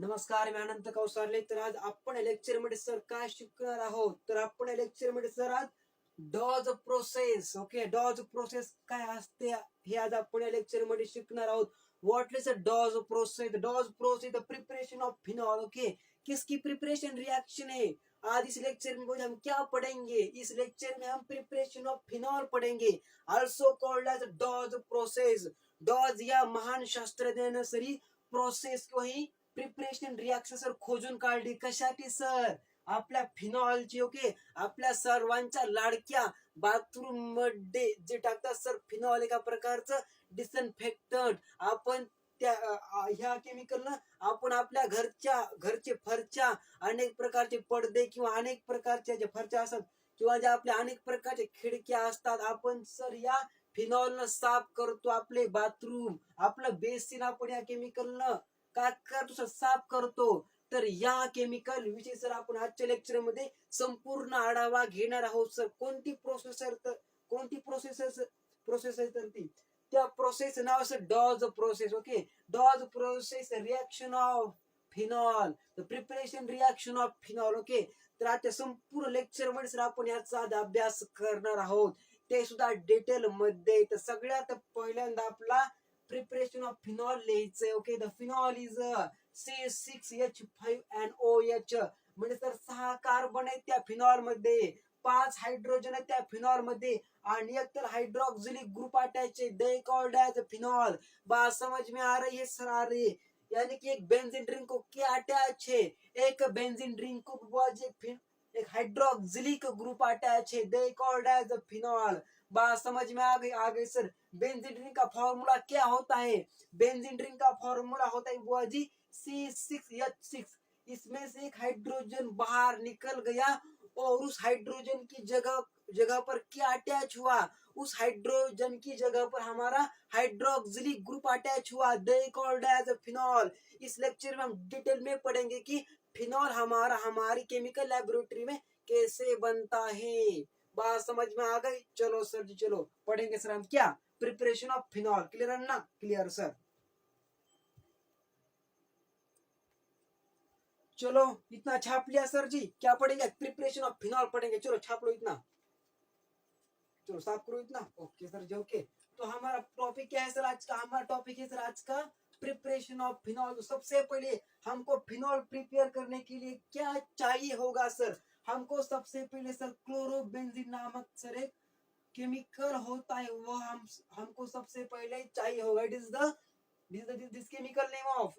नमस्कार, मी अनंत कौसारले. तर आज आपण लेक्चर मध्ये सर काय शिकणार आहोत, तर आपण लेक्चर मध्ये सर आज Dow's process. Okay, Dow's process काय असते हे आज आपण लेक्चर मध्ये शिकणार आहोत. What is a Dow's process? Dow's process the preparation of phenol. Okay, किसकी प्रिपरेशन रिएक्शन है? आज इस लेक्चर में हम क्या पढ़ेंगे? इस लेक्चर में हम प्रिपरेशन ऑफ फिनॉल पढ़ेंगे, also called as Dow's process. Dow's या महान शास्त्रज्ञ ने सरी प्रोसेस को ही प्रिपरेशन रिॲक्शन सर खोजून काढली. कशासाठी सर? आपल्या फिनॉलची. ओके, आपल्या सर्वांच्या लाडक्या बाथरूम मध्ये जे टाकतात सर फिनॉल, एका प्रकारचं डिसइन्फेक्टंट. आपण त्या ह्या केमिकलनं आपण आपल्या घरचे फरच्या, अनेक प्रकारचे पडदे किंवा अनेक प्रकारच्या जे फरच्या असतात किंवा ज्या आपल्या अनेक प्रकारचे खिडक्या असतात, आपण सर या फिनॉलनं साफ करतो. आपले बाथरूम, आपलं बेसिन आपण या केमिकलनं काय करतो सर? साफ करतो. तर या केमिकल विषयी सर आपण आजच्या लेक्चर मध्ये संपूर्ण आढावा घेणार आहोत सर. कोणती प्रोसेस आहे तर ती त्या प्रोसेस नाव sir Dow's process. Okay, Dow's process reaction of phenol, the preparation reaction of phenol. Okay, तर आजच्या संपूर्ण लेक्चर मध्ये सर आपण याचा अभ्यास करणार आहोत, ते सुद्धा डिटेल मध्ये. तर सगळ्यात पहिल्यांदा आपला प्रिपरेशन ऑफ फिनॉल लिहायचंय. Okay, the phenol is C6H5NOH. म्हणजे तर 6 कार्बन आहेत त्या फिनॉल मध्ये, 5 हायड्रोजन आहेत त्या फिनॉल मध्ये आणि एक तर हाइड्रोक्सिलिक ग्रुप अटैच है. They called as phenol. बात समझ में आ रही है सर? आ रही है. यानी कि एक बेंजीन रिंग को क्या अटैच है? एक बेंजीन रिंग को एक हाइड्रोक्सिलिक ग्रुप अटैच है. They called as phenol. बात समझ में आ गई सर? बेंजीन रिंग का फॉर्मूला क्या होता है? बेंजीन रिंग का फॉर्मूला होता है बुआ जी C6H6. इसमें से एक हाइड्रोजन बाहर निकल गया और उस हाइड्रोजन की जगह पर क्या अटैच हुआ? उस हाइड्रोजन की जगह पर हमारा हाइड्रोक्सिलिक ग्रुप अटैच हुआ. They called as phenol. इस लेक्चर में हम डिटेल में पढ़ेंगे कि फिनॉल हमारी केमिकल लेबोरेटरी में कैसे बनता है. बात समझ में आ गई? चलो सर जी, चलो पढ़ेंगे सर हम क्या? Preparation of phenol. क्लियर है ना? Clear sir. चलो इतना छाप लिया सर जी. क्या पढ़ेंगे? प्रिपरेशन ऑफ फिनॉल पढ़ेंगे. चलो छाप लो इतना. चलो साफ करो इतना. ओके सर जी. ओके, तो हमारा टॉपिक क्या है सर आज का? हमारा टॉपिक है सर आज का प्रिपरेशन ऑफ फिनॉल. तो सबसे पहले हमको फिनॉल प्रिपेयर करने के लिए क्या चाहिए होगा सर? हमको सबसे पहले सर क्लोरोबेंजीन नामक सर एक केमिकल होता है, वो हमको सबसे पहले चाहिए होगा. It is the this chemical name of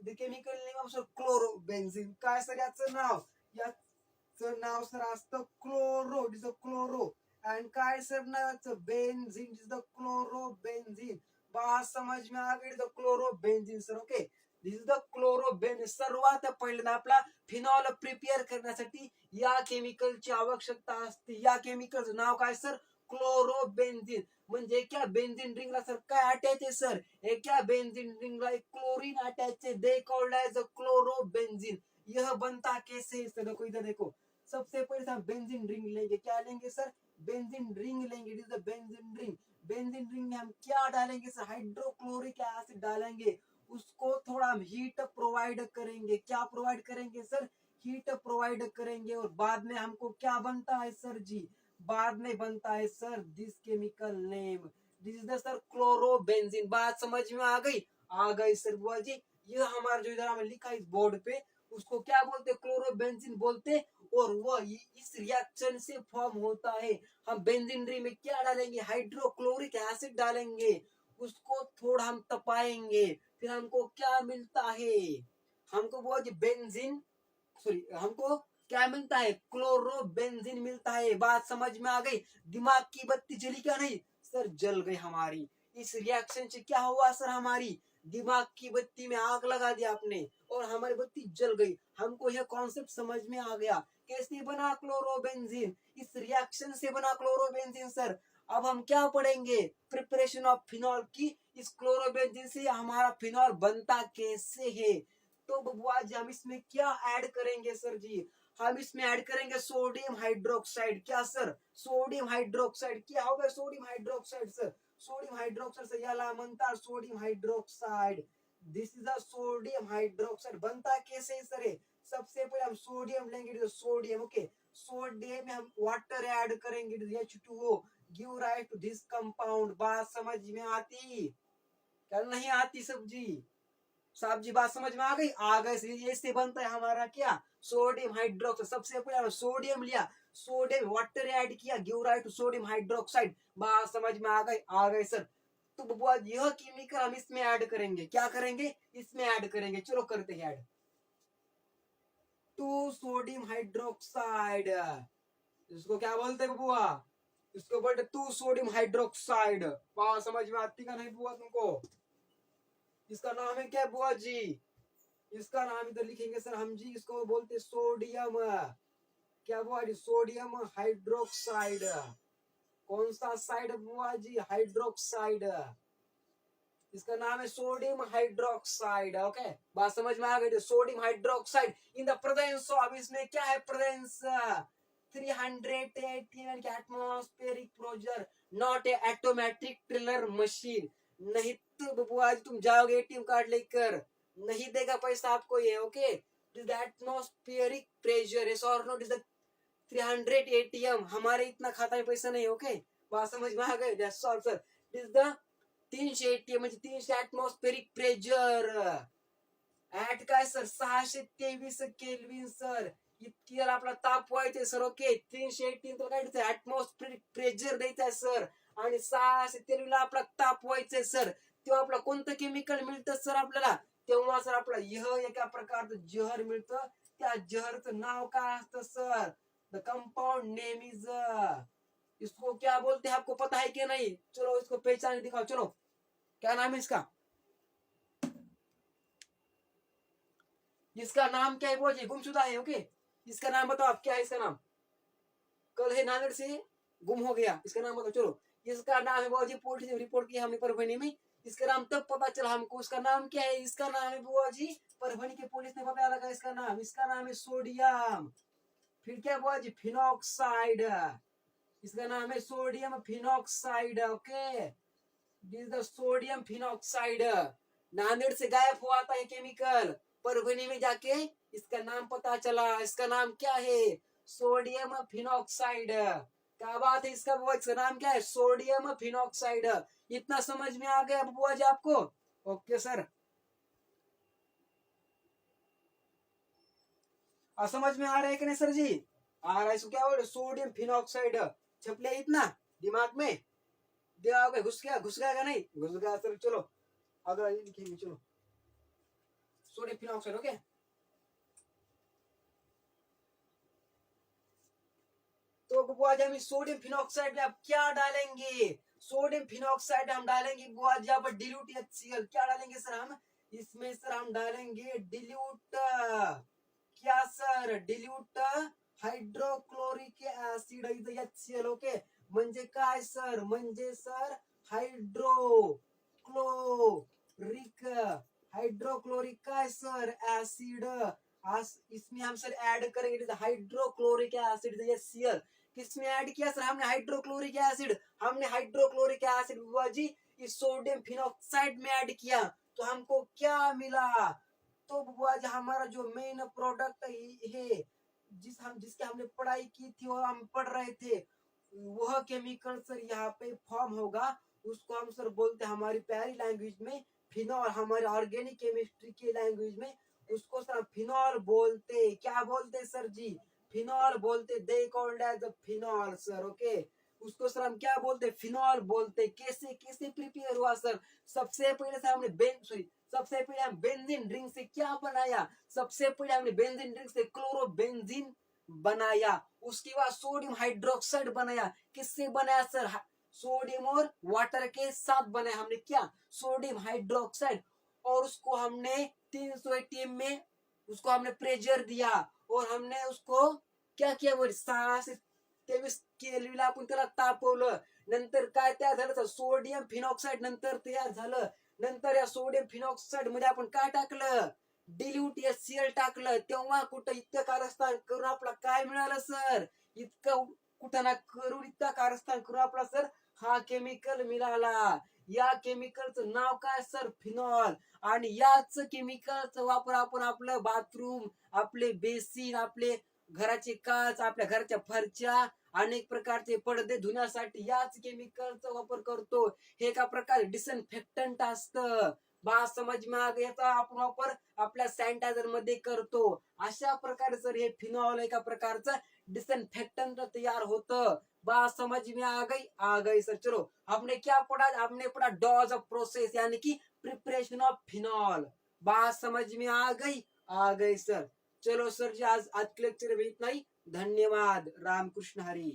sir chlorobenzene. काय सर याचं नाव? याचं नाव सर असतं chloro. It is a chloro. And काय सर नावाचं? बेन्झीन. Is the chlorobenzene. बात समझ में आ गई? The chlorobenzene sir. Okay, this is the chlorobenzene. सर्वात पहिल्यांदा आपला फिनॉल प्रिपेअर करण्यासाठी या केमिकलची आवश्यकता असते. या केमिकलचं नाव काय सर? क्लोरोबेंझीन. म्हणजे क्या बेंझीन रिंगला सर काय अटॅच आहे सर? क्या बेंजीन रिंगला एक क्लोरीन अटैच है. They called as chlorobenzene. यह बनता कैसे सर? देखो इधर देखो. सबसे पहले हम बेंजीन रिंग लेंगे. क्या लेंगे सर? बेंजीन रिंग लेंगे. It is the benzene ring. Benzene ring में हम क्या डालेंगे सर? हाइड्रोक्लोरिक एसिड डालेंगे. उसको थोड़ा हम हीट प्रोवाइड करेंगे. क्या प्रोवाइड करेंगे सर? हीट प्रोवाइड करेंगे. और बाद में हमको क्या बनता है सर जी? बाद में बनता है sir this chemical name. This is the sir chlorobenzene. बात समझ में आ गई? आ गई सर बुआ जी. ये हमारा जो इधर हमें लिखा है इस बोर्ड पे, उसको क्या बोलते? क्लोरोबेंजीन बोलते. और वो इस रिएक्शन से फॉर्म होता है. हम बेंजीन रिंग में क्या डालेंगे? हाइड्रोक्लोरिक एसिड डालेंगे. उसको थोड़ा हम तपाएंगे. फिर हमको क्या मिलता है? हमको बुआ जी बेंजीन, सॉरी, हमको क्या मिलता है? क्लोरोबेंजीन मिलता है. बात समझ में आ गई? दिमाग की बत्ती जली क्या नहीं सर? जल गई हमारी. इस रिएक्शन से क्या हुआ सर? हमारी दिमाग की बत्ती में आग लगा दिया आपने और हमारी बत्ती जल गई. हमको यह कॉन्सेप्ट समझ में आ गया. कैसे बना क्लोरोबेंजीन? इस रिएक्शन से बना क्लोरोबेंजीन सर. अब हम क्या पढ़ेंगे? प्रिपरेशन ऑफ फिनॉल की. इस क्लोरोबेंजीन से हमारा फिनॉल बनता कैसे है. तो बबुआ जी हम इसमें क्या ऐड करेंगे सर जी? हम इसमें ऐड करेंगे सोडियम हाइड्रोक्साइड. क्या सर? Sodium hydroxide. क्या होगा sodium hydroxide sir? Sodium hydroxide से याला म्हणतात sodium hydroxide. This is a sodium hydroxide. बनता कैसे है सर? सबसे पहले हम सोडियम लेंगे, सोडियम, ओके, सोडियम में हम वाटर ऐड करेंगे, H2O, give rise to this compound. बात समझ में आती? क्या नहीं आती सब्जी? साहब जी बात समझ में आ गई? आ गए। इससे बनता है हमारा क्या? Sodium hydroxide. सबसे पहले हमने सोडियम लिया, सोडियम वाटर ऐड किया, give rise to sodium hydroxide. बात समझ में आ गई? आ गए सर। तो बबुआ यह केमिकल हम इसमें ऐड करेंगे। क्या करेंगे? इसमें ऐड करेंगे। चलो करते हैं ऐड। टू सोडियम हाइड्रोक्साइड, इसको क्या बोलते हैं बबुआ? इसको बोलते टू सोडियम हाइड्रोक्साइड। बात समझ में आती का नहीं बुआ तुमको? इसका नाम है क्या बुआ जी? इसका नाम इधर लिखेंगे सर हम जी, इसको बोलते सोडियम। क्या बुआ जी? Sodium hydroxide. कौन सा साइड बुआ जी? हाइड्रोक्साइड। इसका नाम है सोडियम हाइड्रोक्साइड। ओके, बात समझ में आ गई? Sodium hydroxide in the presence of, इसमें क्या है? Presence 318 atmospheric pressure, not a automatic driller machine. नहीं तो बबुआ तुम जाओगे एटीएम कार्ड लेकर, नहीं देगा पैसा आपको ये। Okay, this atmospheric pressure is और नॉट इज 300 एटीएम। हमारे इतना खाता में पैसा नहीं। ओके, बात समझ में आ गई? That's all sir. This the 300 ATM म्हणजे 300 एटमॉस्फेरिक प्रेशर। ऍट काय सर? 623 केल्विन सर, इतकी आपला ताप व्हायचे सर। ओके, 318 तर काय ऍटमॉस्फेरिक प्रेशर द्यायचा आहे सर, आणि 623 आपला ताप व्हायचंय सर। तेव्हा आपला कोणतं केमिकल मिळतं सर आपल्याला? तेव्हा सर आपला यह एका प्रकारचं जहर मिळतं। त्या जहरचं नाव काय असतं sir? The compound name is, इसको क्या बोलते हैं आपको पता है कि नहीं? चलो इसको पहचान दिखाओ। चलो क्या नाम है इसका? इसका नाम क्या है वो जी? गुमशुदा है। ओके, इसका नाम बताओ आप, क्या है इसका नाम? कल है नांदेड़ से गुम हो गया, इसका नाम बताओ। चलो, इसका नाम है बुआ जी, पुलिस रिपोर्ट किया हमने परभणी में। इसका नाम तब पता चला हमको, इसका नाम क्या है? इसका नाम है बुआ जी, परभणी की पुलिस ने पता लगा इसका नाम। इसका नाम है सोडियम। फिर क्या बुआ जी? फिनॉक्साइड। इसका नाम है sodium phenoxide. Okay, this the sodium phenoxide. Nanded से गायब हुआ था ये केमिकल, परभणी में जाके इसका नाम पता चला। इसका नाम क्या है? Sodium phenoxide. क्या बात है? इसका नाम क्या है? Sodium phenoxide. इतना समझ में आ गया बुआ जी आपको? ओके सर, समझ में आ रहा है कि नहीं सर जी? आ रहा है। इसको क्या बोले? Sodium phenoxide. छप लिया इतना दिमाग में? दिमाग में घुस गया? घुस गया का नहीं? घुस गया सर। चलो अगला लिखेंगे। चलो, सोडियम फिनॉक्साइड। ओके, तो बुआ जी हम सोडियम फिनॉक्साइड में अब क्या डालेंगे? सोडियम फिनॉक्साइड हम डालेंगे बुआ जी अब डिल्यूट HCl। क्या डालेंगे सर हम इसमें? सर हम डालेंगे डिल्यूट, क्या sir? Dilute hydrochloric acid is HCl। Okay, म्हणजे काय सर? म्हणजे सर हाइड्रोक्लोरिक, हाइड्रोक्लोरिक काय सर? एसिड। इसमें हम सर ऐड करेंगे हाइड्रोक्लोरिक एसिड HCl। किसमें ऐड किया सर हमने? Hydrochloric acid. हमने हाइड्रोक्लोरिक एसिड बुआ जी इस सोडियम फिनॉक्साइड में ऐड किया, तो हमको क्या मिला? तो बुआ जी हमारा जो मेन प्रोडक्ट है, जिसके हमने पढ़ाई की थी और हम पढ़ रहे थे, वह केमिकल सर यहाँ पे फॉर्म होगा। उसको हम सर बोलते हैं हमारी प्यारी लैंग्वेज में फिनॉल, हमारे ऑर्गेनिक केमिस्ट्री की लैंग्वेज में उसको सर फिनॉल बोलते। क्या बोलते सर जी? फिनॉल बोलते। They called as phenol sir. Okay, उसको सर हम क्या बोलते? फिनॉल बोलते। कैसे कैसे प्रिपेयर हुआ सर? सबसे पहले सर हमने सबसे पहले हम बेंजीन ड्रिंक से क्या बनाया? सबसे पहले हमने बेंजीन ड्रिंक से क्लोरोबेंजीन बनाया। उसके बाद सोडियम हाइड्रोक्साइड बनाया। किससे बनाया सर? सोडियम और वाटर के साथ बनाया हमने। क्या? Sodium hydroxide. और उसको हमने 300 ATM में उसको हमने प्रेशर दिया, और हमने उसको क्या किया? वो 623 केल्विन आपण त्याला तापवलं। नंतर काय तयार झालं तर सोडियम फिनॉक्साइड नंतर तयार झालं। नंतर या सोडियम फिनॉक्साइड मध्ये आपण काय टाकलं? डिल्यूट HCl टाकलं। तेव्हा कुठं इतकं कारस्थान करून आपला काय मिळालं सर? इतकं कुठं ना करून इतका कारस्थान करून आपला सर हा केमिकल मिळाला। या केमिकलचं नाव काय सर? फिनॉल. आणि याच केमिकलचा वापर आपण आपलं बाथरूम, आपले बेसिन, आपले घराचे काच, आपल्या घराच्या फरच्या, अनेक प्रकारचे पडदे धुण्यासाठी याच केमिकलचा वापर करतो. हे एका प्रकारे डिसइन्फेक्टंट असतं. बा समज मग याचा आपण वापर आपल्या सॅनिटायझर मध्ये करतो. अशा प्रकारे सर हे फिनॉल एका प्रकारचं डिसइन्फेक्टंट तैयार होतं. बा समझ में आ गई सर. चलो हमने क्या पढ़ा? हमने पढ़ा डॉज ऑफ प्रोसेस यानी कि प्रिपरेशन ऑफ फिनॉल. बात समझ में आ गई सर. चलो सर जी आज के लेक्चर में इतना ही. धन्यवाद. रामकृष्ण हरी.